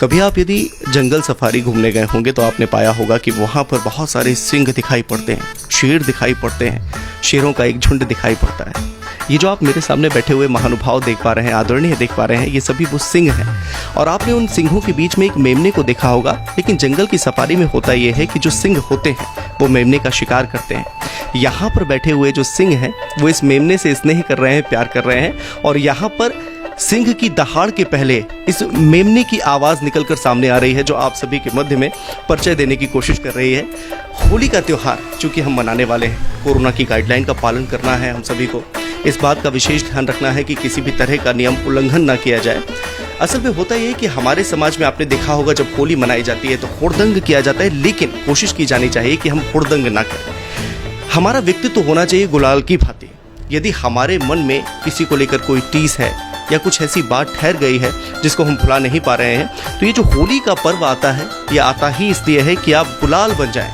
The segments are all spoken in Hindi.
कभी आप यदि जंगल सफारी घूमने गए होंगे तो आपने पाया होगा कि वहाँ पर बहुत सारे सिंह दिखाई पड़ते हैं, शेर दिखाई पड़ते हैं, शेरों का एक झुंड दिखाई पड़ता है। ये जो आप मेरे सामने बैठे हुए महानुभाव देख पा रहे हैं, आदरणीय देख पा रहे हैं, ये सभी वो सिंह हैं। और आपने उन सिंहों के बीच में एक मेमने को देखा होगा, लेकिन जंगल की सफारी में होता ये है कि जो सिंह होते हैं वो मेमने का शिकार करते हैं। यहाँ पर बैठे हुए जो सिंह हैं वो इस मेमने से स्नेह कर रहे हैं, प्यार कर रहे हैं, और यहाँ पर सिंह की दहाड़ के पहले इस मेमने की आवाज़ निकलकर सामने आ रही है, जो आप सभी के मध्य में परिचय देने की कोशिश कर रही है। होली का त्यौहार चूँकि हम मनाने वाले हैं, कोरोना की गाइडलाइन का पालन करना है, हम सभी को इस बात का विशेष ध्यान रखना है कि किसी भी तरह का नियम उल्लंघन ना किया जाए। असल में होता यह है कि हमारे समाज में आपने देखा होगा जब होली मनाई जाती है तो हुड़दंग किया जाता है, लेकिन कोशिश की जानी चाहिए कि हम हुड़दंग ना करें। हमारा व्यक्तित्व तो होना चाहिए गुलाल की भांति। यदि हमारे मन में किसी को लेकर कोई टीस है या कुछ ऐसी बात ठहर गई है जिसको हम भुला नहीं पा रहे हैं, तो ये जो होली का पर्व आता है ये आता ही इसलिए है कि आप गुलाल बन जाएं।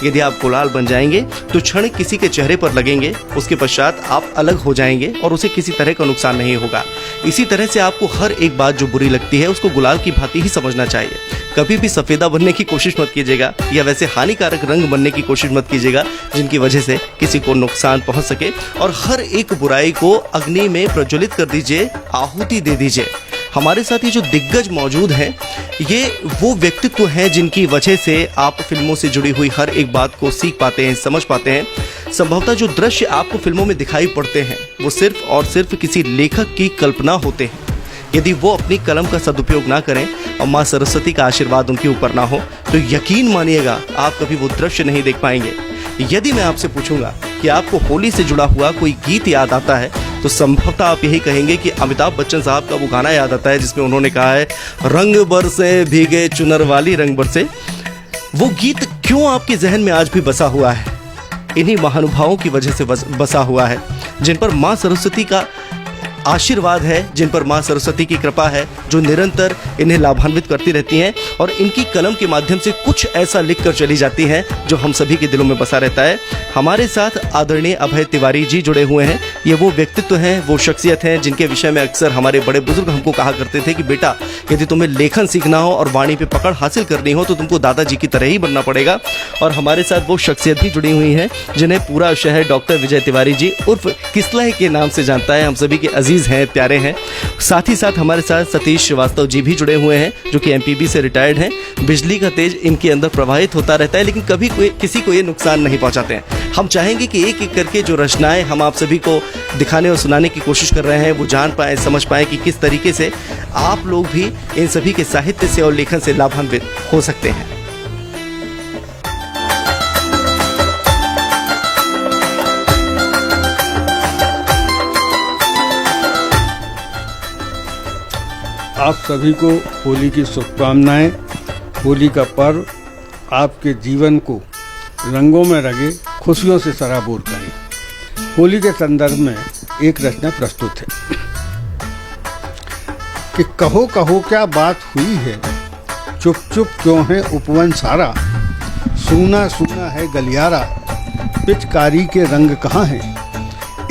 यदि आप गुलाल बन जाएंगे तो क्षण किसी के चेहरे पर लगेंगे, उसके पश्चात आप अलग हो जाएंगे और उसे किसी तरह का नुकसान नहीं होगा। इसी तरह से आपको हर एक बात जो बुरी लगती है उसको गुलाल की भांति ही समझना चाहिए। कभी भी सफ़ेदा बनने की कोशिश मत कीजिएगा या वैसे हानिकारक रंग बनने की कोशिश मत कीजिएगा जिनकी वजह से किसी को नुकसान पहुंच सके। और हर एक बुराई को अग्नि में प्रज्वलित कर दीजिए, आहुति दे दीजिए। हमारे साथ ये जो दिग्गज मौजूद हैं ये वो व्यक्तित्व हैं जिनकी वजह से आप फिल्मों से जुड़ी हुई हर एक बात को सीख पाते हैं, समझ पाते हैं। संभवतः जो दृश्य आपको फिल्मों में दिखाई पड़ते हैं वो सिर्फ और सिर्फ किसी लेखक की कल्पना होते हैं। यदि वो अपनी कलम का सदुपयोग ना करें और माँ सरस्वती का आशीर्वाद उनके ऊपर ना हो तो यकीन मानिएगा आप कभी वो दृश्य नहीं देख पाएंगे। यदि मैं आपसे पूछूंगा कि आपको होली से जुड़ा हुआ कोई गीत याद आता है तो संभवतः आप यही कहेंगे कि अमिताभ बच्चन साहब का वो गाना याद आता है जिसमें उन्होंने कहा है रंग बरसे भीगे चुनर वाली रंग बरसे। वो गीत क्यों आपके जहन में आज भी बसा हुआ है? इन्हीं महानुभावों की वजह से बसा हुआ है जिन पर माँ सरस्वती का आशीर्वाद है, जिन पर माँ सरस्वती की कृपा है, जो निरंतर इन्हें लाभान्वित करती रहती हैं और इनकी कलम के माध्यम से कुछ ऐसा लिख कर चली जाती हैं जो हम सभी के दिलों में बसा रहता है। हमारे साथ आदरणीय अभय तिवारी जी जुड़े हुए हैं। ये वो व्यक्तित्व हैं, वो शख्सियत हैं जिनके विषय में अक्सर हमारे बड़े बुजुर्ग हमको कहा करते थे कि बेटा यदि तुम्हें लेखन सीखना हो और वाणी पे पकड़ हासिल करनी हो तो तुमको दादाजी की तरह ही बनना पड़ेगा। और हमारे साथ वो शख्सियत भी जुड़ी हुई हैं जिन्हें पूरा शहर डॉक्टर विजय तिवारी जी उर्फ किसलह के नाम से जानता है। हम सभी के अजीज हैं, प्यारे हैं। साथ ही साथ हमारे साथ सतीश श्रीवास्तव जी भी जुड़े हुए हैं जो कि एमपीबी से रिटायर्ड हैं। बिजली का तेज इनके अंदर प्रवाहित होता रहता है लेकिन कभी किसी को ये नुकसान नहीं पहुंचाते हैं। हम चाहेंगे कि एक एक करके जो रचनाएं हम आप सभी को दिखाने और सुनाने की कोशिश कर रहे हैं वो जान पाएं, समझ पाएं कि किस तरीके से आप लोग भी इन सभी के साहित्य से और लेखन से लाभान्वित हो सकते हैं। आप सभी को होली की शुभकामनाएं। होली का पर्व आपके जीवन को रंगों में रंगे, खुशियों से सराबोर करे। होली के संदर्भ में एक रचना प्रस्तुत है कि कहो कहो क्या बात हुई है, चुप चुप क्यों है उपवन सारा, सूना सूना है गलियारा, पिचकारी के रंग कहाँ हैं,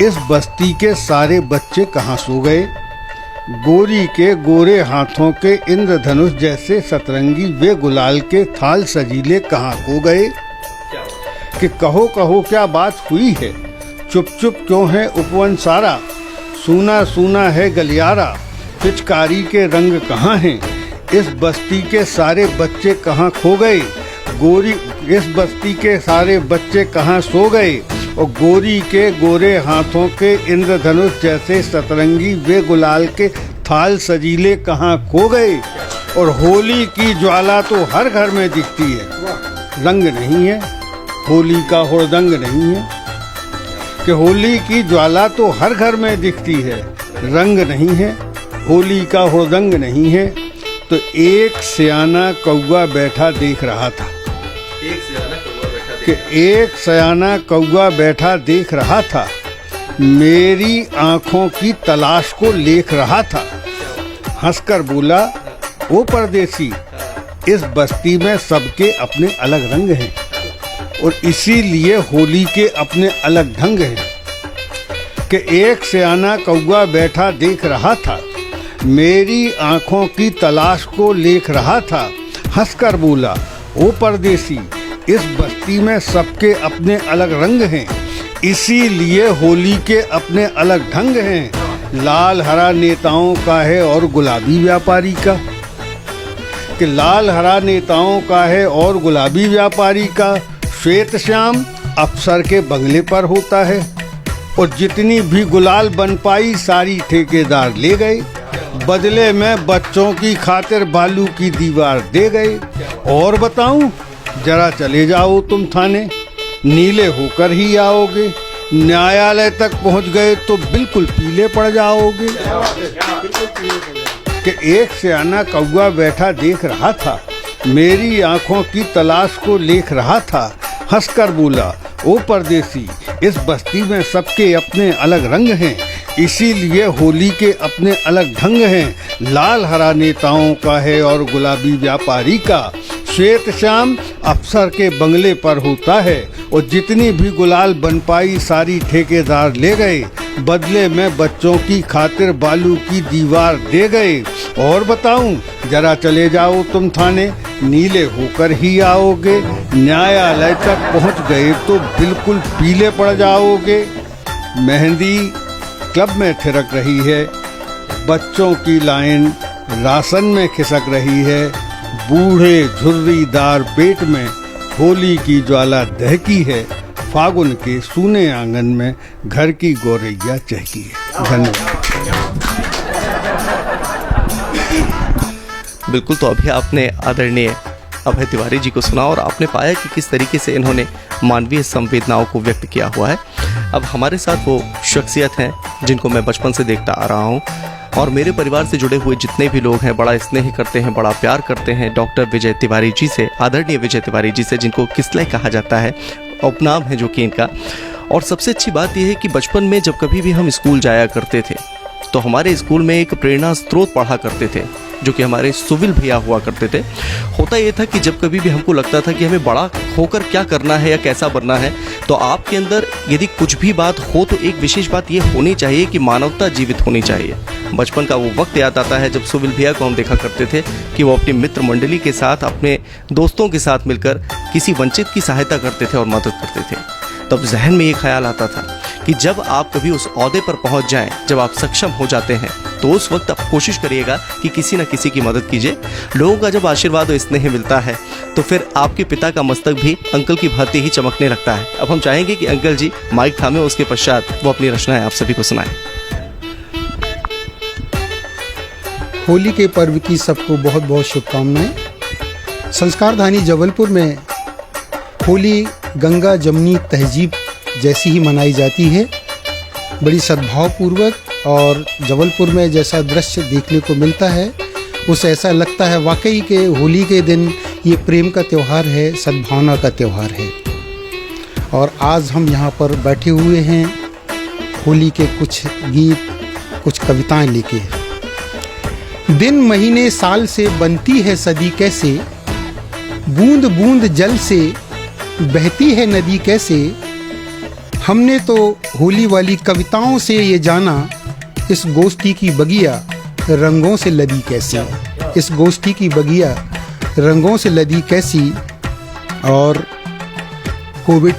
इस बस्ती के सारे बच्चे कहाँ सो गए, गोरी के गोरे हाथों के इंद्रधनुष जैसे सतरंगी वे गुलाल के थाल सजीले कहाँ खो गए। कि कहो कहो क्या बात हुई है, चुप चुप क्यों है उपवन सारा, सूना सूना है गलियारा, पिचकारी के रंग कहाँ हैं, इस बस्ती के सारे बच्चे कहाँ खो गए, गोरी इस बस्ती के सारे बच्चे कहाँ सो गए, और गोरी के गोरे हाथों के इंद्रधनुष जैसे सतरंगी वे गुलाल के थाल सजीले कहाँ खो गए। और होली की ज्वाला तो हर घर में दिखती है, रंग नहीं है, होली का हुड़दंग नहीं है। कि होली की ज्वाला तो हर घर में दिखती है, रंग नहीं है, होली का हुड़दंग नहीं है। तो एक सियाना कौवा बैठा देख रहा था, एक सयाना कौवा बैठा देख रहा था, मेरी आंखों की तलाश को लेख रहा था, हंसकर बोला ओ परदेसी, इस बस्ती में सबके अपने अलग रंग हैं और इसीलिए होली के अपने अलग ढंग हैं। कि एक सयाना कौवा बैठा देख रहा था, मेरी आंखों की तलाश को लेख रहा था, हंसकर बोला ओ परदेसी, इस बस्ती में सबके अपने अलग रंग हैं, इसीलिए होली के अपने अलग ढंग हैं। लाल हरा नेताओं का है और गुलाबी व्यापारी का, कि लाल हरा नेताओं का है और गुलाबी व्यापारी का, श्वेत श्याम अफसर के बंगले पर होता है, और जितनी भी गुलाल बन पाई सारी ठेकेदार ले गए, बदले में बच्चों की खातिर बालू की दीवार दे गए। और बताऊं, जरा चले जाओ तुम थाने, नीले होकर ही आओगे, न्यायालय तक पहुंच गए तो बिल्कुल पीले पड़ जाओगे। कि एक सियाना कौवा बैठा देख रहा था, मेरी आंखों की तलाश को लेख रहा था, हंसकर बोला ओ परदेसी, इस बस्ती में सबके अपने अलग रंग हैं, इसीलिए होली के अपने अलग ढंग हैं। लाल हरा नेताओं का है और गुलाबी व्यापारी का, श्वेत श्याम अफसर के बंगले पर होता है, और जितनी भी गुलाल बन पाई सारी ठेकेदार ले गए, बदले में बच्चों की खातिर बालू की दीवार दे गए। और बताऊं, जरा चले जाओ तुम थाने, नीले होकर ही आओगे, न्यायालय तक पहुंच गए तो बिल्कुल पीले पड़ जाओगे। मेहंदी क्लब में थिरक रही है, बच्चों की लाइन राशन में खिसक रही है, बूढ़े झुर्रीदार पेट में होली की ज्वाला दहकी है, फागुन के सूने आंगन में घर की गौरैया चहकी है। धन्यवाद। बिल्कुल, तो अभी आपने आदरणीय अभय तिवारी जी को सुना और आपने पाया कि किस तरीके से इन्होंने मानवीय संवेदनाओं को व्यक्त किया हुआ है। अब हमारे साथ वो शख्सियत हैं जिनको मैं बचपन से देखता आ रहा हूँ, और मेरे परिवार से जुड़े हुए जितने भी लोग हैं बड़ा स्नेह करते हैं, बड़ा प्यार करते हैं डॉक्टर विजय तिवारी जी से, आदरणीय विजय तिवारी जी से, जिनको किसलय कहा जाता है, उपनाम है जो कि इनका। और सबसे अच्छी बात यह है कि बचपन में जब कभी भी हम स्कूल जाया करते थे तो हमारे स्कूल में एक प्रेरणा स्रोत पढ़ा करते थे जो कि हमारे सुविल भैया हुआ करते थे। होता ये था कि जब कभी भी हमको लगता था कि हमें बड़ा होकर क्या करना है या कैसा बनना है, तो आपके अंदर यदि कुछ भी बात हो तो एक विशेष बात ये होनी चाहिए कि मानवता जीवित होनी चाहिए। बचपन का वो वक्त याद आता है जब सुविल भैया को हम देखा करते थे कि वो अपनी मित्र मंडली के साथ, अपने दोस्तों के साथ मिलकर किसी वंचित की सहायता करते थे और मदद करते थे। तब जहन में ये ख्याल आता था कि जब आप कभी उस ओहदे पर पहुंच जाएं, जब आप सक्षम हो जाते हैं, तो उस वक्त आप कोशिश करिएगा कि किसी न किसी की मदद कीजिए। लोगों का जब आशीर्वाद और स्नेह मिलता है तो फिर आपके पिता का मस्तक भी अंकल की भांति ही चमकने लगता है। अब हम चाहेंगे कि अंकल जी माइक थामे, उसके पश्चात वो अपनी रचनाएं आप सभी को सुनाएं। होली के पर्व की सबको बहुत बहुत शुभकामनाएं। संस्कारधानी जबलपुर में होली गंगा जमनी तहजीब जैसी ही मनाई जाती है, बड़ी सद्भावपूर्वक, और जबलपुर में जैसा दृश्य देखने को मिलता है उसे ऐसा लगता है वाकई के होली के दिन ये प्रेम का त्यौहार है, सद्भावना का त्यौहार है। और आज हम यहाँ पर बैठे हुए हैं होली के कुछ गीत, कुछ कविताएं लेके। दिन महीने साल से बनती है सदी कैसे, बूंद बूंद जल से बहती है नदी कैसे। हमने तो होली वाली कविताओं से ये जाना, इस गोष्ठी की बगिया रंगों से लदी कैसी, इस गोष्ठी की बगिया रंगों से लदी कैसी। और कोविड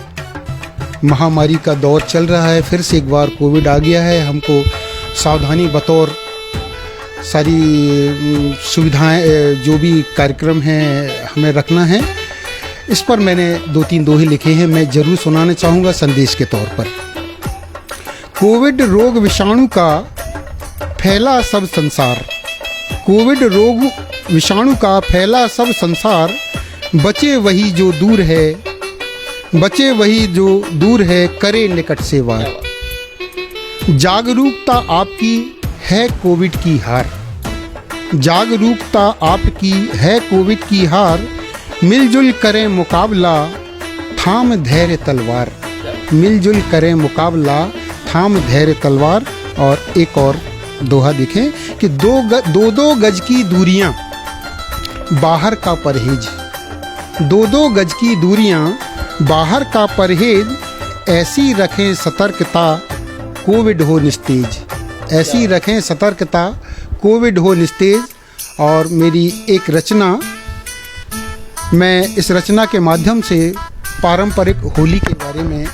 महामारी का दौर चल रहा है, फिर से एक बार कोविड आ गया है। हमको सावधानी बतौर सारी सुविधाएं, जो भी कार्यक्रम हैं हमें रखना है। इस पर मैंने 2-3 दोहे लिखे हैं, मैं जरूर सुनाना चाहूँगा संदेश के तौर पर। कोविड रोग विषाणु का फैला सब संसार, कोविड रोग विषाणु का फैला सब संसार, बचे वही जो दूर है, बचे वही जो दूर है, करे निकट से वार। जागरूकता आपकी है कोविड की हार, जागरूकता आपकी है कोविड की हार। मिलजुल करें मुकाबला, थाम धैर्य तलवार, मिलजुल करें मुकाबला, थाम धैर्य तलवार। और एक और दोहा देखें कि दो गज की दूरियां, बाहर का परहेज, 2-2 गज की दूरियां, बाहर का परहेज। ऐसी रखें सतर्कता, कोविड हो निस्तेज, ऐसी रखें सतर्कता, कोविड हो निस्तेज और मेरी एक रचना, मैं इस रचना के माध्यम से पारंपरिक होली के बारे में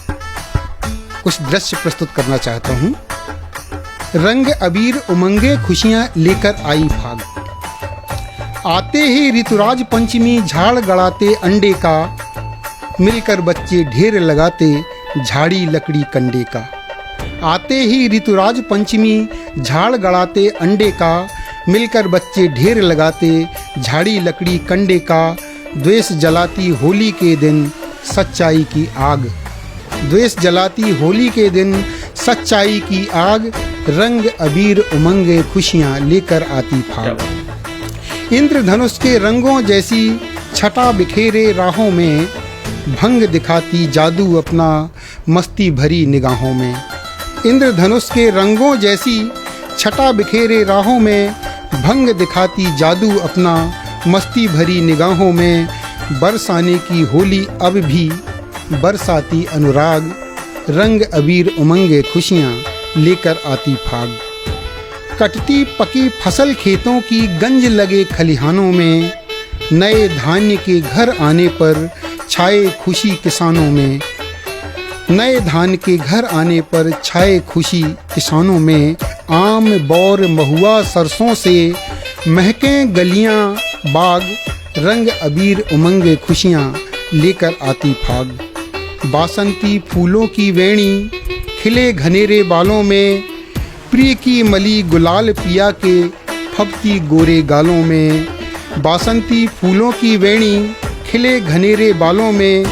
कुछ दृश्य प्रस्तुत करना चाहता हूँ। रंग अबीर उमंगे खुशियाँ लेकर आई फाग, आते ही ऋतुराज पंचमी झाड़ गड़ाते अंडे का, मिलकर बच्चे ढेर लगाते झाड़ी लकड़ी कंडे का। आते ही ऋतुराज पंचमी झाड़ गड़ाते अंडे का, मिलकर बच्चे ढेर लगाते झाड़ी लकड़ी कंडे का। द्वेष जलाती होली के दिन सच्चाई की आग, द्वेष जलाती होली के दिन सच्चाई की आग। रंग अबीर उमंगे खुशियाँ लेकर आती फाग, इंद्रधनुष के रंगों जैसी छटा बिखेरे राहों में, भंग दिखाती जादू अपना मस्ती भरी निगाहों में। इंद्रधनुष के रंगों जैसी छटा बिखेरे राहों में, भंग दिखाती जादू अपना मस्ती भरी निगाहों में। बरसाने की होली अब भी बरसाती अनुराग, रंग अबीर उमंगे खुशियाँ लेकर आती फाग। कटती पकी फसल खेतों की गंज लगे खलिहानों में, नए धान्य के घर आने पर छाए खुशी किसानों में। नए धान के घर आने पर छाए खुशी किसानों में। आम बौर महुआ सरसों से महकें गलियां बाग, रंग अबीर उमंगे खुशियाँ लेकर आती फाग। बासंती फूलों की वेणी खिले घनेरे बालों में, प्रिय की मली गुलाल पिया के फबती गोरे गालों में। बासंती फूलों की वेणी खिले घनेरे बालों में,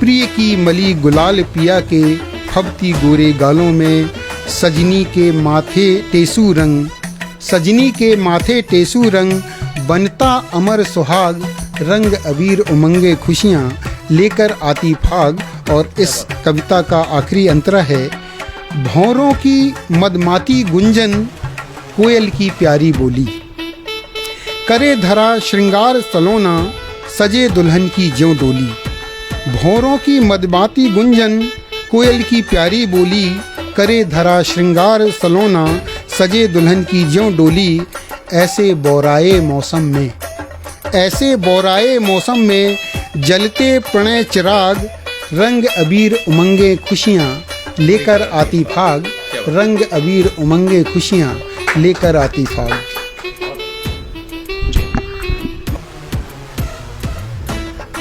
प्रिय की मली गुलाल पिया के फबती गोरे गालों में। सजनी के माथे टेसू रंग, सजनी के माथे टेसू रंग, बनता अमर सुहाग, रंग अबीर उमंगे खुशियाँ लेकर आती फाग। और इस कविता का आखिरी अंतरा है, भौरों की मदमाती गुंजन कोयल की प्यारी बोली, करे धरा श्रृंगार सलोना सजे दुल्हन की ज्यों डोली। भौरों की मदमाती गुंजन कोयल की प्यारी बोली, करे धरा श्रृंगार सलोना सजे दुल्हन की ज्यों डोली। ऐसे बोराए मौसम में, ऐसे बोराए मौसम में जलते प्रणय चिराग, रंग अबीर उमंगे खुशियाँ लेकर आती फाग, रंग अबीर उमंगे खुशियाँ लेकर आती फाग।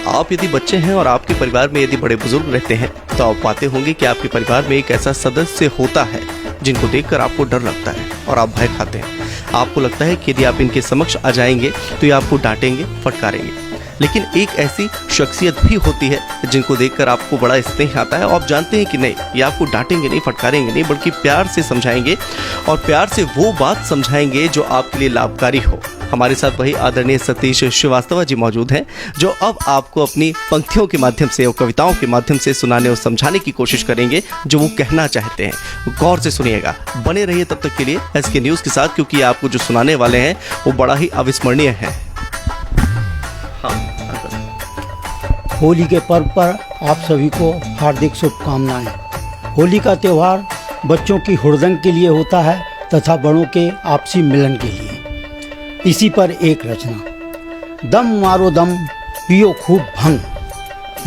आप यदि बच्चे हैं और आपके परिवार में यदि बड़े बुजुर्ग रहते हैं तो आप पाते होंगे कि आपके परिवार में एक ऐसा सदस्य होता है जिनको देखकर आपको डर लगता है और आप भय खाते हैं। आपको लगता है कि यदि आप इनके समक्ष आ जाएंगे तो ये आपको डांटेंगे, फटकारेंगे। लेकिन एक ऐसी शख्सियत भी होती है जिनको देखकर आपको बड़ा स्नेह आता है और आप जानते हैं कि नहीं, ये आपको डांटेंगे नहीं, फटकारेंगे नहीं, बल्कि प्यार से समझाएंगे और प्यार से वो बात समझाएंगे जो आपके लिए लाभकारी हो। हमारे साथ वही आदरणीय सतीश श्रीवास्तव जी मौजूद हैं जो अब आपको अपनी पंक्तियों के माध्यम से और कविताओं के माध्यम से सुनाने और समझाने की कोशिश करेंगे जो वो कहना चाहते हैं। गौर से सुनिएगा, बने रहिए तब तक के लिए SK न्यूज़ के साथ, क्योंकि आपको जो सुनाने वाले हैं वो बड़ा ही अविस्मरणीय है। होली के पर्व पर आप सभी को हार्दिक शुभकामनाएं। होली का त्यौहार बच्चों की हुड़दंग के लिए होता है तथा बड़ों के आपसी मिलन के लिए। इसी पर एक रचना, दम मारो दम पियो खूब भंग,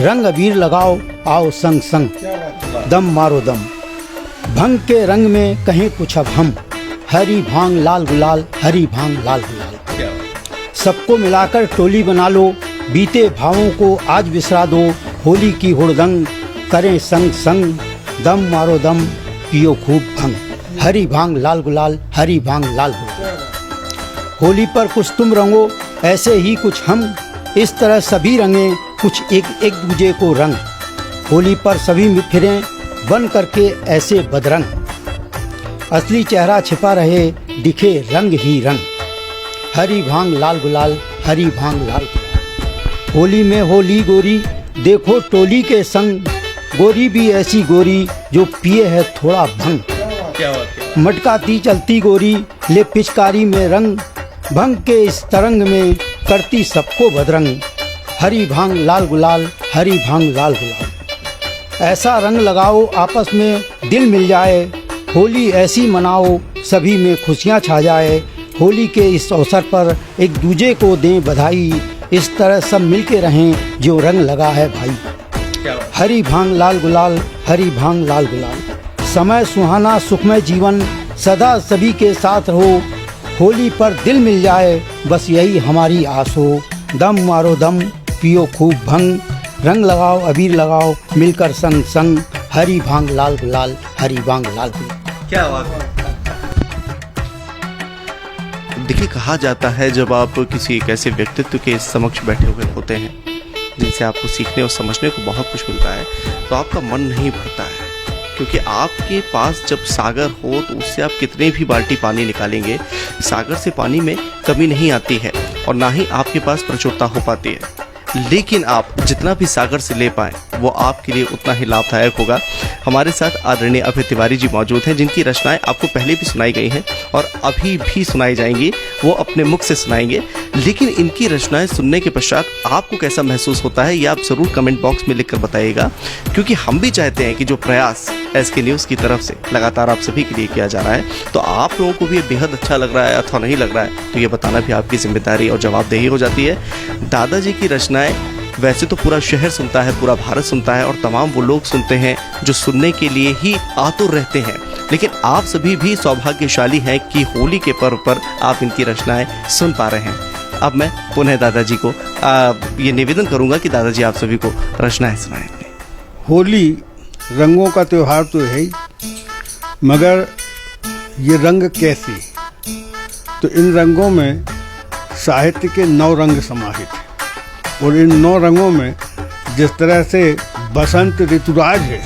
रंग अबीर लगाओ आओ संग संग। दम मारो दम भंग के रंग में कहीं कुछ अब हम, हरी भांग लाल गुलाल, हरी भांग लाल गुलाल। सबको मिलाकर टोली बना लो, बीते भावों को आज बिसरा दो, होली की हुड़दंग करें संग संग। दम मारो दम पियो खूब भंग, हरी भांग लाल गुलाल, हरी भांग लाल गुलाल। होली पर कुछ तुम रंगो ऐसे ही कुछ हम, इस तरह सभी रंगे कुछ एक एक दूजे को रंग। होली पर सभी फिरें बन करके ऐसे बदरंग, असली चेहरा छिपा रहे दिखे रंग ही रंग। हरी भांग लाल गुलाल, हरी भांग लाल गुलाल। होली में होली गोरी देखो टोली के संग, गोरी भी ऐसी गोरी जो पिए है थोड़ा भंग। मटकाती चलती गोरी ले पिचकारी में रंग, भंग के इस तरंग में करती सबको बदरंग। हरी भांग लाल गुलाल, हरी भांग लाल गुलाल। ऐसा रंग लगाओ आपस में दिल मिल जाए, होली ऐसी मनाओ सभी में खुशियाँ छा जाए। होली के इस अवसर पर एक दूजे को दें बधाई, इस तरह सब मिलके रहें जो रंग लगा है भाई। हरी भांग लाल गुलाल, हरी भांग लाल गुलाल। समय सुहाना सुखमय जीवन सदा सभी के साथ रहो, होली पर दिल मिल जाए बस यही हमारी आस हो। दम मारो दम, पियो खूब भंग, रंग लगाओ अबीर लगाओ, मिलकर संग संग, हरी भांग लाल गुलाल, हरी भांग लाल गुलाल। क्या बात है। देखिए, कहा जाता है जब आप किसी एक ऐसे व्यक्तित्व के समक्ष बैठे हुए होते हैं जिनसे आपको सीखने और समझने को बहुत कुछ मिलता है, तो आपका मन नहीं भरता है, क्योंकि आपके पास जब सागर हो तो उससे आप कितने भी बाल्टी पानी निकालेंगे, सागर से पानी में कमी नहीं आती है और ना ही आपके पास प्रचुरता हो पाती है। लेकिन आप जितना भी सागर से ले पाएँ वो आपके लिए उतना ही लाभदायक होगा। हमारे साथ आदरणीय अभय तिवारी जी मौजूद हैं, जिनकी रचनाएं आपको पहले भी सुनाई गई हैं और अभी भी सुनाई जाएंगी, वो अपने मुख से सुनाएंगे। लेकिन इनकी रचनाएं सुनने के पश्चात आपको कैसा महसूस होता है ये आप ज़रूर कमेंट बॉक्स में लिखकर बताइएगा, क्योंकि हम भी चाहते हैं कि जो प्रयास SK न्यूज़ की तरफ से लगातार आप सभी के लिए किया जा रहा है, तो आप लोगों को भी ये बेहद अच्छा लग रहा है अथवा नहीं लग रहा है, तो ये बताना भी आपकी जिम्मेदारी और जवाबदेही हो जाती है। दादाजी की रचनाएं वैसे तो पूरा शहर सुनता है, पूरा भारत सुनता है और तमाम वो लोग सुनते हैं जो सुनने के लिए ही आतुर रहते हैं, लेकिन आप सभी भी सौभाग्यशाली हैं कि होली के पर्व पर आप इनकी रचनाएं सुन पा रहे हैं। अब मैं पुनः दादाजी को ये निवेदन करूंगा कि दादाजी आप सभी को रचनाएं सुनाएं। होली रंगों का त्यौहार तो है ही, मगर ये रंग कैसे? तो इन रंगों में साहित्य के 9 रंग समाहित हैं और इन 9 रंगों में जिस तरह से बसंत ऋतुराज है,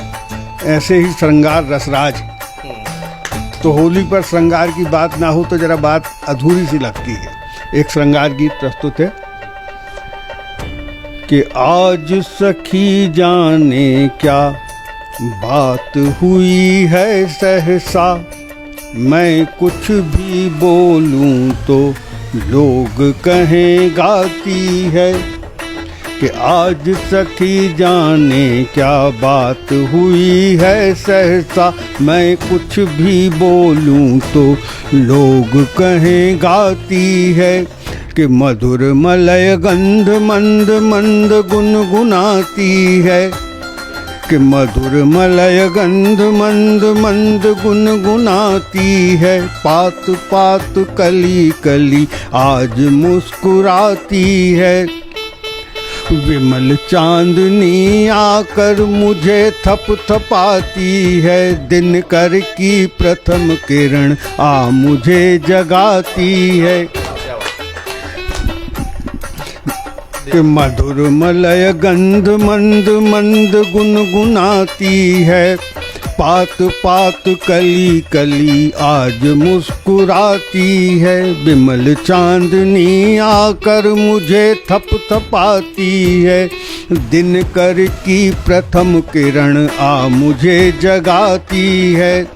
ऐसे ही श्रृंगार रसराज है। तो होली पर श्रृंगार की बात ना हो तो जरा बात अधूरी सी लगती है। एक श्रृंगार गीत प्रस्तुत है कि आज सखी जाने क्या बात हुई है सहसा, मैं कुछ भी बोलूं तो लोग कहें गाती है। कि आज सखी जाने क्या बात हुई है सहसा, मैं कुछ भी बोलूं तो लोग कहें गाती है। कि मधुर मलय गंध मंद मंद गुनगुनाती है। कि मधुर मलय गंध मंद मंद गुनगुनाती है। पात पात कली कली आज मुस्कुराती है। विमल चांदनी आकर मुझे थप थपाती है। दिन कर की प्रथम किरण आ मुझे जगाती है। कि मधुर मलय गंध मंद मंद गुनगुनाती है। पात पात कली कली आज मुस्कुराती है। विमल चांदनी आकर मुझे थप थपाती है। दिन कर की प्रथम किरण आ मुझे जगाती है।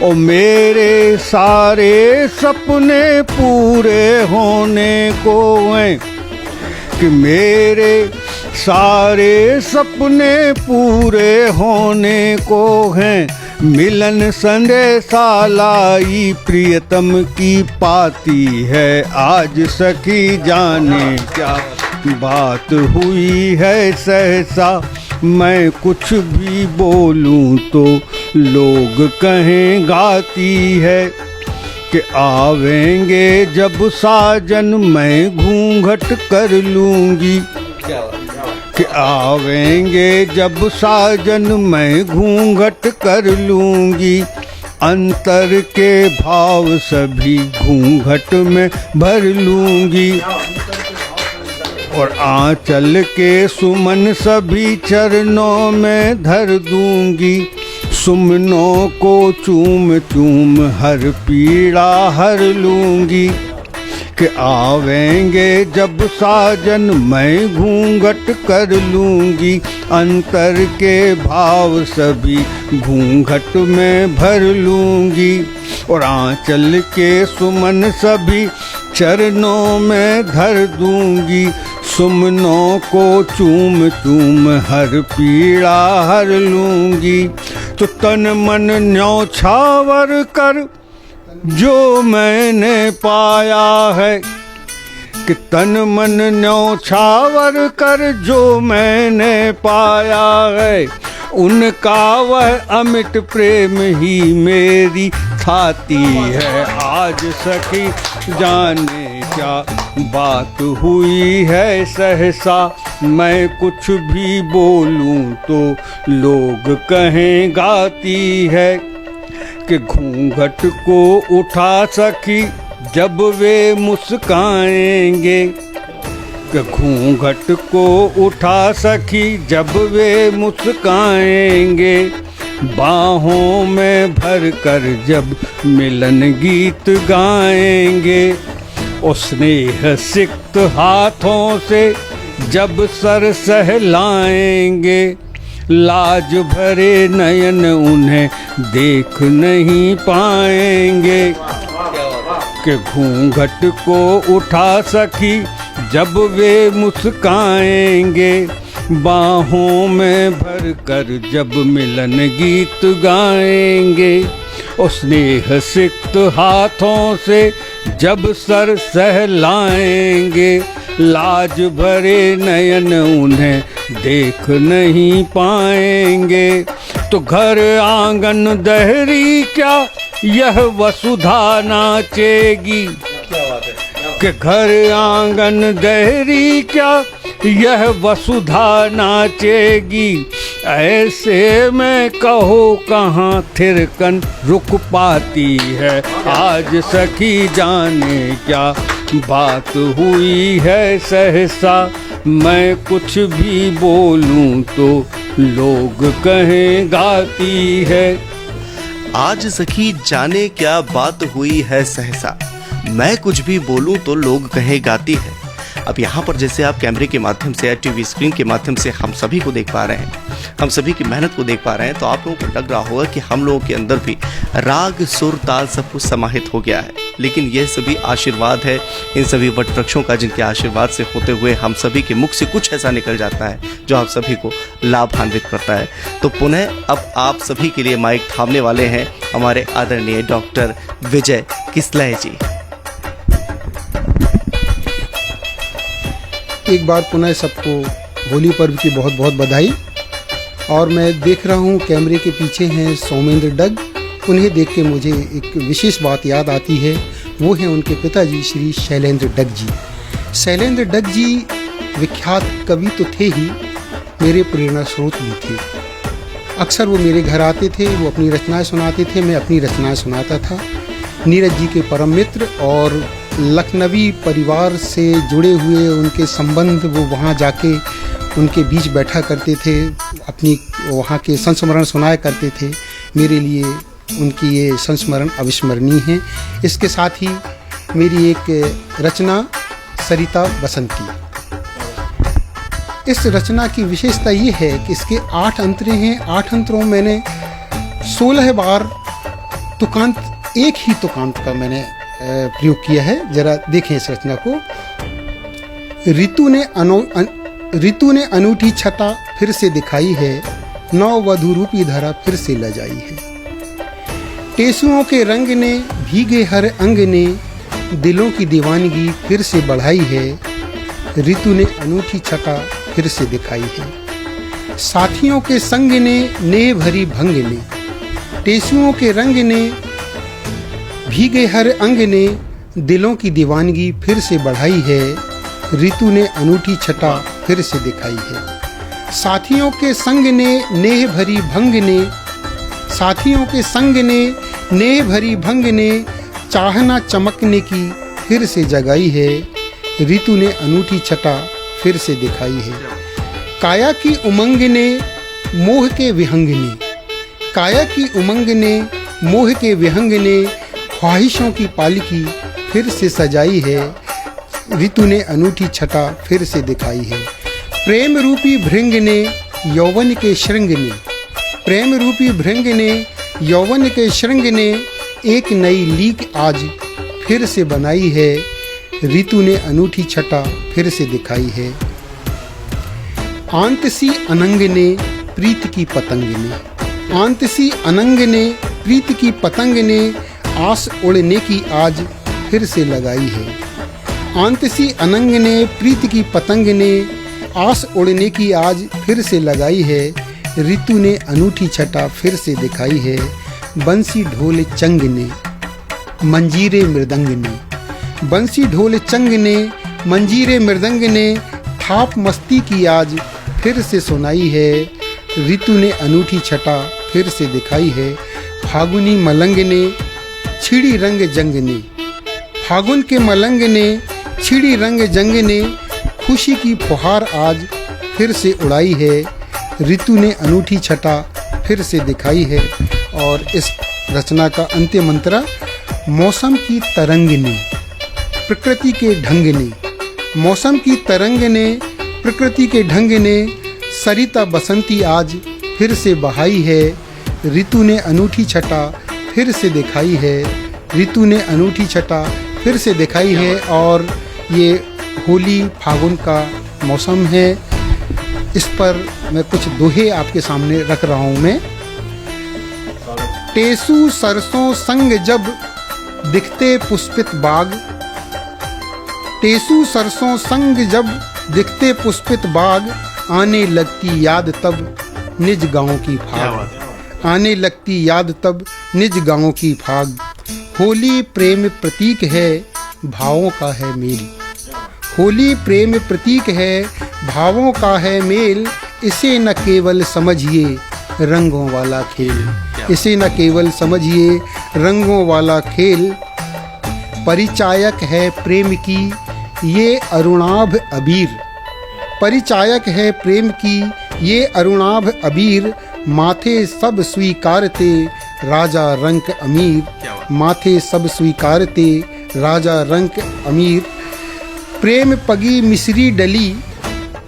ओ मेरे सारे सपने पूरे होने को हैं। कि मेरे सारे सपने पूरे होने को हैं। मिलन संदेशा लाई प्रियतम की पाती है। आज सखी जाने क्या बात हुई है सहसा, मैं कुछ भी बोलूं तो लोग कहें गाती है। कि आवेंगे जब साजन मैं घूंघट कर लूंगी। कि आवेंगे जब साजन मैं घूंघट कर लूंगी। अंतर के भाव सभी घूंघट में भर लूंगी। और आंचल के सुमन सभी चरणों में धर दूंगी। सुमनों को चूम चूम हर पीड़ा हर लूंगी। कि आवेंगे जब साजन मैं घूंघट कर लूंगी। अंतर के भाव सभी घूंघट में भर लूंगी। और आंचल के सुमन सभी चरणों में धर दूंगी। सुमनों को चूम चूम हर पीड़ा हर लूंगी। तो तन मन न्योछावर कर जो मैंने पाया है कि तन मन न्यौछावर कर, जो मैंने पाया है उनका वह अमिट प्रेम ही मेरी खाती है। आज सखी जाने क्या बात हुई है सहसा, मैं कुछ भी बोलूं तो लोग कहें गाती है। कि घूंघट को उठा सखी जब वे मुस्काएंगे, कि घूंघट को उठा सखी जब वे मुस्काएंगे, बाहों में भर कर जब मिलन गीत गाएंगे, उस स्नेह सिक्त हाथों से जब सर सहलाएंगे, लाज भरे नयन उन्हें देख नहीं पाएंगे। कि घूंघट को उठा सखी जब वे मुस्काएंगे, बाहों में भर कर जब मिलन गीत गाएंगे, उस स्नेह सिक्त हाथों से जब सर सहलाएंगे, लाज भरे नयन उन्हें देख नहीं पाएंगे। तो घर आंगन दहरी क्या यह वसुधा नाचेगी, कि घर आंगन दहरी क्या यह वसुधा नाचेगी, ऐसे में कहो कहाँ थिरकन रुक पाती है। आज सखी जाने क्या बात हुई है सहसा, मैं कुछ भी बोलूं तो लोग कहें गाती है। आज सखी जाने क्या बात हुई है सहसा, मैं कुछ भी बोलूं तो लोग कहे गाती है। अब यहाँ पर जैसे आप कैमरे के माध्यम से या टीवी स्क्रीन के माध्यम से हम सभी को देख पा रहे हैं, हम सभी की मेहनत को देख पा रहे हैं, तो आप लोगों को लग रहा होगा कि हम लोगों के अंदर भी राग सुर ताल सब कुछ समाहित हो गया है। लेकिन यह सभी आशीर्वाद है इन सभी वट वृक्षों का, जिनके आशीर्वाद से होते हुए हम सभी के मुख से कुछ ऐसा निकल जाता है जो आप सभी को लाभान्वित करता है। तो पुनः अब आप सभी के लिए माइक थामने वाले हैं हमारे आदरणीय डॉक्टर विजय किसलय जी। एक बार पुनः सबको होली पर्व की बहुत बहुत बधाई। और मैं देख रहा हूँ कैमरे के पीछे हैं सौमेंद्र डग। उन्हें देख के मुझे एक विशेष बात याद आती है, वो हैं उनके पिताजी श्री शैलेंद्र डग जी। शैलेंद्र डग जी विख्यात कवि तो थे ही, मेरे प्रेरणा स्रोत भी थे। अक्सर वो मेरे घर आते थे, वो अपनी रचनाएं सुनाते थे, मैं अपनी रचनाएं सुनाता था। नीरज जी के परम मित्र और लखनवी परिवार से जुड़े हुए उनके संबंध, वो वहाँ जाके उनके बीच बैठा करते थे, अपनी वहाँ के संस्मरण सुनाया करते थे। मेरे लिए उनकी ये संस्मरण अविस्मरणीय है। इसके साथ ही मेरी एक रचना सरिता बसंती, इस रचना की विशेषता ये है कि इसके 8 अंतरे हैं। 8 अंतरों में मैंने 16 बार तुकांत, एक ही तुकांत का मैंने प्रयोग किया है। जरा देखें इस रचना को। ऋतु ने अनूठी छटा फिर से दिखाई है, नौ वधु रूपी धरा फिर से लजाई है। टेसुओं के रंग ने भीगे हर अंग ने दिलों की दीवानगी फिर से बढ़ाई है। ऋतु ने अनूठी छटा फिर से दिखाई है। साथियों के संग ने नेह भरी भंग ने, टेसुओं के रंग ने भीगे हर अंग ने दिलों की दीवानगी फिर से बढ़ाई है। ऋतु ने अनूठी छटा फिर से दिखाई है। साथियों के संग ने नेह भरी भंग ने, साथियों के संग ने नेह भरी भंग ने चाहना चमकने की फिर से जगाई है। ऋतु ने अनूठी छटा फिर से दिखाई है। काया की उमंग ने मोह के विहंग ने, काया की उमंग ने मोह के विहंग ने ख्वाहिशों की पालकी फिर से सजाई है। ऋतु ने अनूठी छटा फिर से दिखाई है। प्रेम रूपी भृंग ने यौवन के श्रृंग ने, प्रेम रूपी भृंग ने यौवन के श्रृंग ने एक नई लीक आज फिर से बनाई है। ऋतु ने अनूठी छटा फिर से दिखाई है। आंतसी अनंग ने प्रीत की पतंग ने, आंतसी अनंग ने प्रीत की पतंग ने आस उड़ने की आज फिर से लगाई है। आंतसी अनंग ने प्रीत की पतंग ने आस उड़ने की आज फिर से लगाई है। ऋतु ने अनूठी छटा फिर से दिखाई है। बंसी ढोल चंग ने मंजीरे मृदंग ने, बंसी ढोल चंग ने मंजीरे मृदंग ने थाप मस्ती की आज फिर से सुनाई है। ऋतु ने अनूठी छटा फिर से दिखाई है। फागुनी मलंग ने छिड़ी रंग जंग ने, फागुन के मलंग ने छिड़ी रंग जंग ने खुशी की फुहार आज फिर से उड़ाई है। ऋतु ने अनूठी छटा फिर से दिखाई है। और इस रचना का अंत्य मंत्रा, मौसम की तरंग ने प्रकृति के ढंग ने, मौसम की तरंग ने प्रकृति के ढंग ने सरिता बसंती आज फिर से बहाई है। ऋतु ने अनूठी छटा फिर से दिखाई है। ऋतु ने अनूठी छटा फिर से दिखाई है। और ये होली फागुन का मौसम है। इस पर मैं कुछ दोहे आपके सामने रख रहा हूँ मैं। टेसू सरसों संग जब दिखते पुष्पित बाग, टेसू सरसों संग जब दिखते पुष्पित बाग, आने लगती याद तब निज गाँव की फाग, आने लगती याद तब निज गाँव की फाग। होली प्रेम प्रतीक है भावों का है मेल, होली प्रेम प्रतीक है भावों का है मेल। इसे न केवल समझिए रंगों वाला खेल, इसे न केवल समझिए रंगों वाला खेल। परिचायक है प्रेम की ये अरुणाभ अबीर, परिचायक है प्रेम की ये अरुणाभ अबीर। माथे सब स्वीकारते राजा रंक अमीर, माथे सब स्वीकारते राजा रंक अमीर। प्रेम पगी मिश्री डली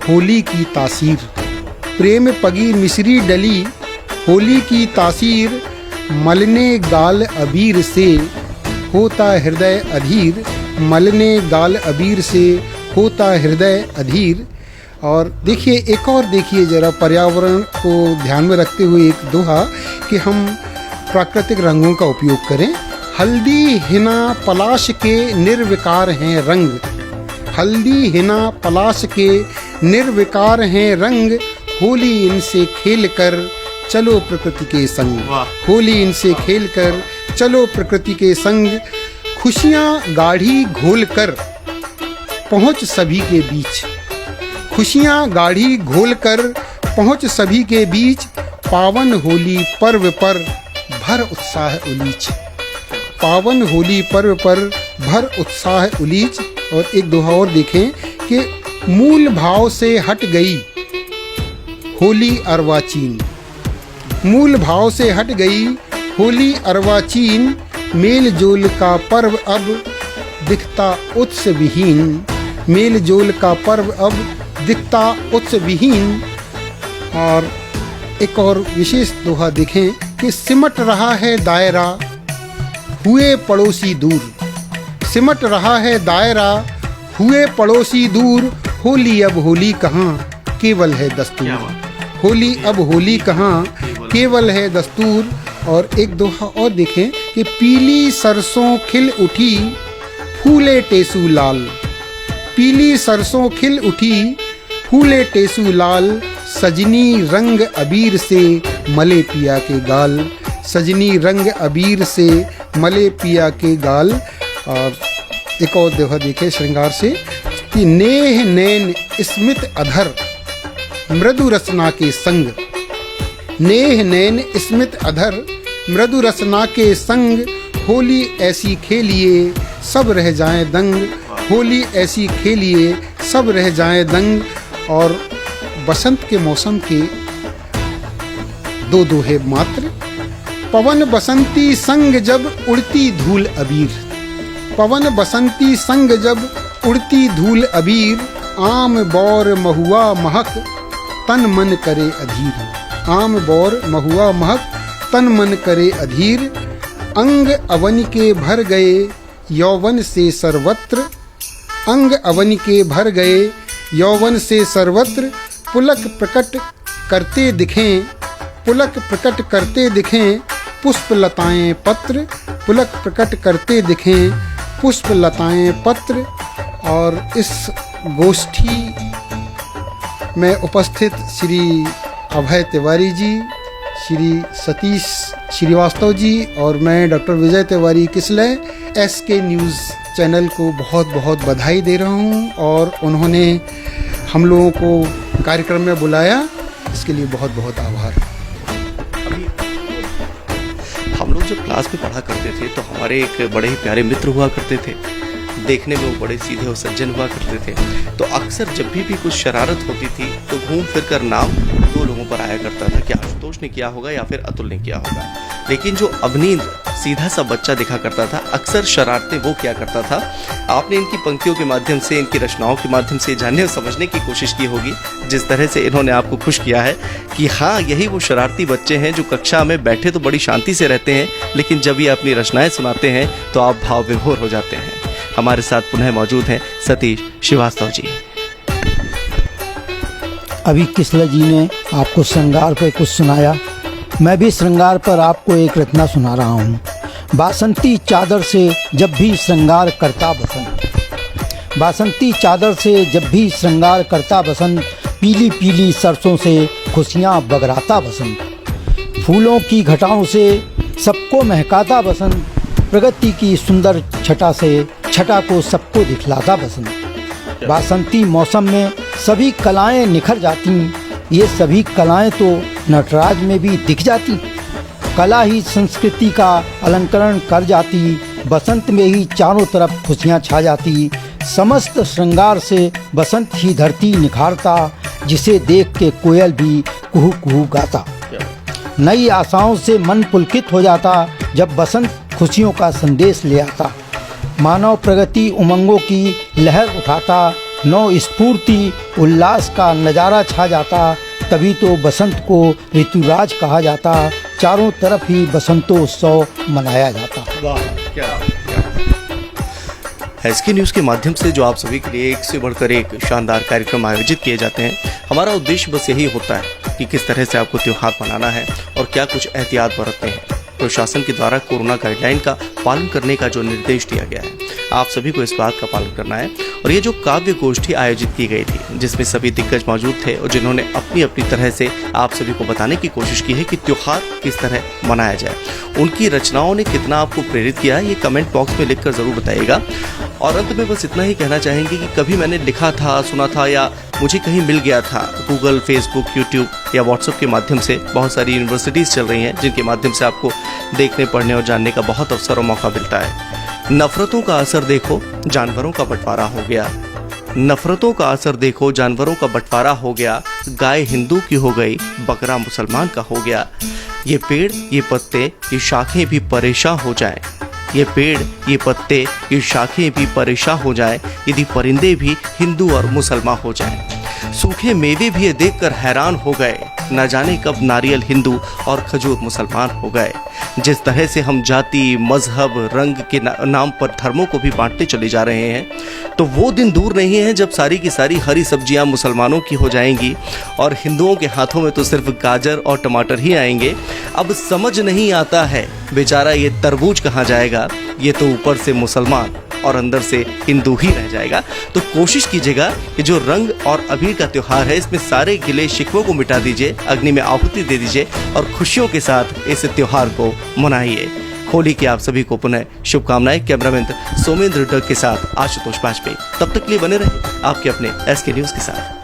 होली की तासीर, प्रेम पगी मिश्री डली होली की तासीर। मलने गाल अबीर से होता हृदय अधीर, मलने गाल अबीर से होता हृदय अधीर। और देखिए एक और देखिए जरा पर्यावरण को ध्यान में रखते हुए एक दोहा कि हम प्राकृतिक रंगों का उपयोग करें। हल्दी हिना पलाश के निर्विकार हैं रंग, हल्दी हिना पलाश के निर्विकार हैं रंग। होली इनसे खेल कर चलो प्रकृति के संग, होली इनसे खेल कर चलो प्रकृति के संग। खुशियाँ गाढ़ी घोल कर पहुँच सभी के बीच, खुशियाँ गाढ़ी घोल कर पहुँच सभी के बीच। पावन होली पर्व पर भर उत्साह उलीच, पावन होली पर्व पर भर उत्साह उलीच। और एक दोहा और देखें कि मूल भाव से हट गई होली अर्वाचीन, मूल भाव से हट गई होली अर्वाचीन। मेल जोल का पर्व अब दिखता उत्स विहीन, मेल जोल का पर्व अब दिखता उत्स विहीन। और एक और विशेष दोहा देखें कि सिमट रहा है दायरा हुए पड़ोसी दूर, सिमट रहा है दायरा हुए पड़ोसी दूर। होली अब होली कहाँ केवल है दस्तूर, होली अब होली कहाँ केवल है दस्तूर। और एक दोहा और देखें कि पीली सरसों खिल उठी फूले टेसू लाल, पीली सरसों खिल उठी फूले टेसू लाल। सजनी रंग अबीर से मले पिया के गाल, सजनी रंग अबीर से मले पिया के गाल। और एक और दोहा देखे श्रृंगार से कि नेह नैन स्मित अधर मृदु रसना के संग, नेह नैन स्मित अधर मृदु रसना के संग। होली ऐसी खेलिए सब रह जाएं दंग, होली ऐसी खेलिए सब रह जाएं दंग। और बसंत के मौसम के दो दोहे मात्र। पवन बसंती संग जब उड़ती धूल अबीर, पवन बसंती संग जब उड़ती धूल अबीर। आम बौर महुआ महक तन मन करे अधीर, आम बौर महुआ महक तन मन करे अधीर। अंग अवन के भर गए यौवन से सर्वत्र, अंग अवन के भर गए यौवन से सर्वत्र। पुलक प्रकट करते दिखें, पुलक प्रकट करते दिखें पुष्प लताएं पत्र। पुलक प्रकट करते दिखें पुष्प लताएं पत्र। और इस गोष्ठी में उपस्थित श्री अभय तिवारी जी, श्री सतीश श्रीवास्तव जी और मैं doctor Vijay Tiwari किसले SK news channel को बहुत बहुत बधाई दे रहा हूं और उन्होंने हम लोगों को कार्यक्रम में बुलाया, इसके लिए बहुत बहुत आभार। हम लोग जब क्लास में पढ़ा करते थे तो हमारे एक बड़े ही प्यारे मित्र हुआ करते थे, देखने में वो बड़े सीधे और सज्जन हुआ करते थे। तो अक्सर जब भी कुछ शरारत होती थी तो घूम फिर कर नाम दो लोगों पर आया करता था कि आशुतोष ने किया होगा या फिर अतुल ने किया होगा। लेकिन जो अवनींद सीधा सा बच्चा दिखा करता था, अक्सर शरारतें वो किया करता था। आपने इनकी पंक्तियों के माध्यम से, इनकी रचनाओं के माध्यम से जानने और समझने की कोशिश की होगी, जिस तरह से इन्होंने आपको खुश किया है कि हाँ, यही वो शरारती बच्चे हैं जो कक्षा में बैठे तो बड़ी शांति से रहते हैं, लेकिन जब ये अपनी रचनाएं सुनाते हैं तो आप भाव विभोर हो जाते हैं। हमारे साथ पुनः मौजूद हैं सतीश श्रीवास्तव जी। अभी किसला जी ने आपको श्रृंगार पर कुछ सुनाया, मैं भी श्रृंगार पर आपको एक रचना सुना रहा हूँ। बासंती चादर से जब भी श्रृंगार करता बसंत, बासंती चादर से जब भी श्रृंगार करता बसंत, पीली पीली सरसों से खुशियाँ बगराता बसंत, फूलों की घटाओं से सबको महकाता बसंत, प्रगति की सुंदर छटा से छटा को सबको दिखलाता बसंत। बासंती मौसम में सभी कलाएं निखर जाती, ये सभी कलाएं तो नटराज में भी दिख जाती, कला ही संस्कृति का अलंकरण कर जाती, बसंत में ही चारों तरफ खुशियाँ छा जाती, समस्त श्रृंगार से बसंत ही धरती निखारता, जिसे देख के कोयल भी कुहू कुहू गाता। नई आशाओं से मन पुलकित हो जाता जब बसंत खुशियों का संदेश ले आता, मानव प्रगति उमंगों की लहर उठाता, नौ स्फूर्ति उल्लास का नज़ारा छा जाता, तभी तो बसंत को ऋतुराज कहा जाता, चारों तरफ ही बसंतोत्सव मनाया जाता। वाह, क्या SK न्यूज़ के माध्यम से जो आप सभी के लिए एक से बढ़कर एक शानदार कार्यक्रम आयोजित किए जाते हैं, हमारा उद्देश्य बस यही होता है कि किस तरह से आपको त्यौहार मनाना है और क्या कुछ एहतियात बरतने हैं। प्रशासन के द्वारा कोरोना गाइडलाइन का पालन करने का जो निर्देश दिया गया है, आप सभी को इस बात का पालन करना है। और ये जो काव्य गोष्ठी आयोजित की गई थी, जिसमें सभी दिग्गज मौजूद थे और जिन्होंने अपनी अपनी तरह से आप सभी को बताने की कोशिश की है कि त्योहार किस तरह मनाया जाए, उनकी रचनाओं ने कितना आपको प्रेरित किया है, ये कमेंट बॉक्स में लिखकर ज़रूर बताइएगा। और अंत में बस इतना ही कहना चाहेंगे कि कभी मैंने लिखा था, सुना था या मुझे कहीं मिल गया था, गूगल, फेसबुक, यूट्यूब या व्हाट्सएप के माध्यम से बहुत सारी यूनिवर्सिटीज़ चल रही हैं जिनके माध्यम से आपको देखने, पढ़ने और जानने का बहुत अवसर और मौका मिलता है। नफरतों का असर देखो, जानवरों का बंटवारा हो गया, नफरतों का असर देखो, जानवरों का बंटवारा हो गया, गाय हिंदू की हो गई, बकरा मुसलमान का हो गया, ये पेड़ ये पत्ते ये शाखें भी परेशान हो जाएं, ये पेड़ ये पत्ते ये शाखें भी परेशान हो जाएं, यदि परिंदे भी हिंदू और मुसलमान हो जाएं। सूखे मेवे भी ये देखकर हैरान हो गए, न जाने कब नारियल हिंदू और खजूर मुसलमान हो गए। जिस तरह से हम जाति, मजहब, रंग के नाम पर धर्मों को भी बांटते चले जा रहे हैं, तो वो दिन दूर नहीं है जब सारी की सारी हरी सब्जियां मुसलमानों की हो जाएंगी और हिंदुओं के हाथों में तो सिर्फ गाजर और टमाटर ही आएंगे। अब समझ नहीं आता है बेचारा ये तरबूज कहाँ जाएगा, ये तो ऊपर से मुसलमान और अंदर से हिंदू ही रह जाएगा। तो कोशिश कीजिएगा कि जो रंग और अबीर का त्योहार है, इसमें सारे गिले शिकवों को मिटा दीजिए, अग्नि में आहुति दे दीजिए और खुशियों के साथ इस त्योहार को मनाइए। होली की आप सभी को पुनः शुभकामनाएं। कैमरामैन सोमेंद्र डग के साथ आशुतोष वाजपेयी। तब तक के लिए बने रहे आपके अपने SK न्यूज़ के साथ।